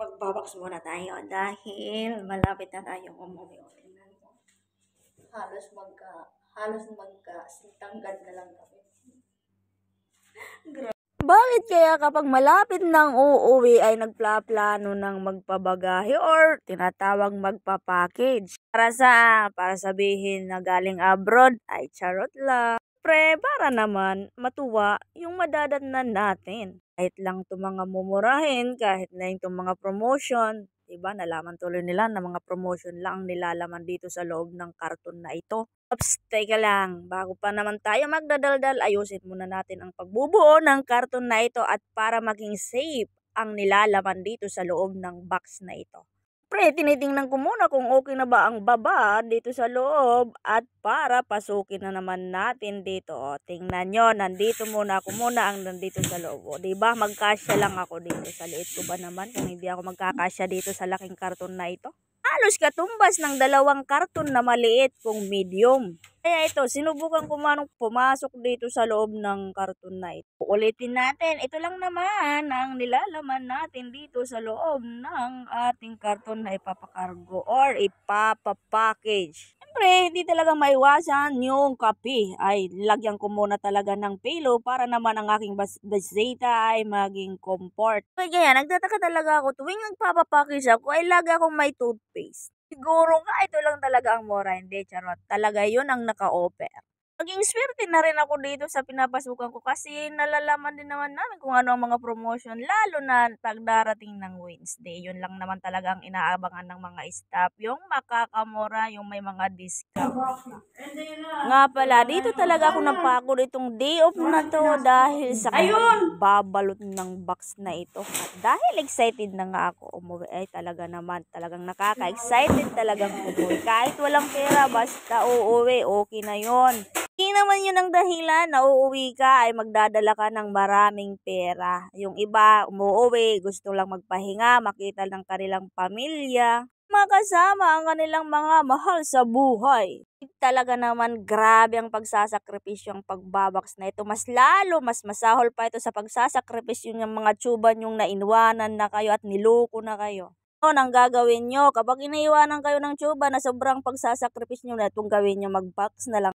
Magbabaks muna tayo dahil malapit na tayo umuwi. Tingnan mo. Halos magka-sintanggad na lang kami. Bakit kaya kapag malapit nang uuwi ay nagplaplano ng magpabagahe or tinatawag magpapackage? Para sabihin na galing abroad ay charot lang. Para naman matuwa yung madadatnan natin. Kahit lang itong mga mumurahin, kahit na itong mga promotion, diba? Nalaman tuloy nila na mga promotion lang nilalaman dito sa loob ng karton na ito. Ops, teka lang. Bago pa naman tayo magdadaldal, ayusin muna natin ang pagbubuo ng karton na ito at para maging safe ang nilalaman dito sa loob ng box na ito. Tinitingnan ko muna kung okay na ba ang baba dito sa loob at para pasukin na naman natin dito. O, tingnan nyo, nandito muna ako ang nandito sa loob. O, diba, magkasya lang ako dito. Sa liit ko ba naman kung hindi ako magkakasya dito sa laking karton na ito? Halos katumbas ng 2 karton na maliit kung medium. Kaya ito, sinubukan ko manong pumasok dito sa loob ng karton na ito. Ulitin natin, ito lang naman ang nilalaman natin dito sa loob ng ating karton na ipapakargo or ipapapackage. Siyempre, hindi talaga maiwasan yung kape. Ay, lagyan ko muna talaga ng pillow para naman ang aking basita ay maging comfort. Kaya nagtataka talaga ako tuwing nagpapapackage ako ay lagi akong may toothpaste. Siguro nga ito lang talaga ang mura, hindi charot. Talaga yun ang naka-offer. Naging swerte na rin ako dito sa pinapasukan ko kasi nalalaman din naman namin kung ano ang mga promotion lalo na pagdarating ng Wednesday. Yun lang naman talaga ang inaabangan ng mga staff. Yung makakamura, yung may mga discount. Nga pala, dito talaga ako napagod itong day off na to dahil sa babalot ng box na ito. At dahil excited na nga ako umuwi ay talagang nakaka-excited talagang umuwi. Kahit walang pera, basta uuwi, okay na yon. Hindi naman yun ang dahilan na uuwi ka ay magdadala ka ng maraming pera. Yung iba umuwi, gusto lang magpahinga, makita ng kanilang pamilya, makasama ang kanilang mga mahal sa buhay. Talaga naman grabe ang pagsasakripisyo ang pagbabaks na ito. Mas masahol pa ito sa pagsasakripisyo ng mga tsuban yung naiwanan na kayo at niloko na kayo. Ang gagawin nyo kapag iniiwanan kayo ng tsuba na sobrang pagsasakripisyo nyo na itong gawin nyo, mag-box na lang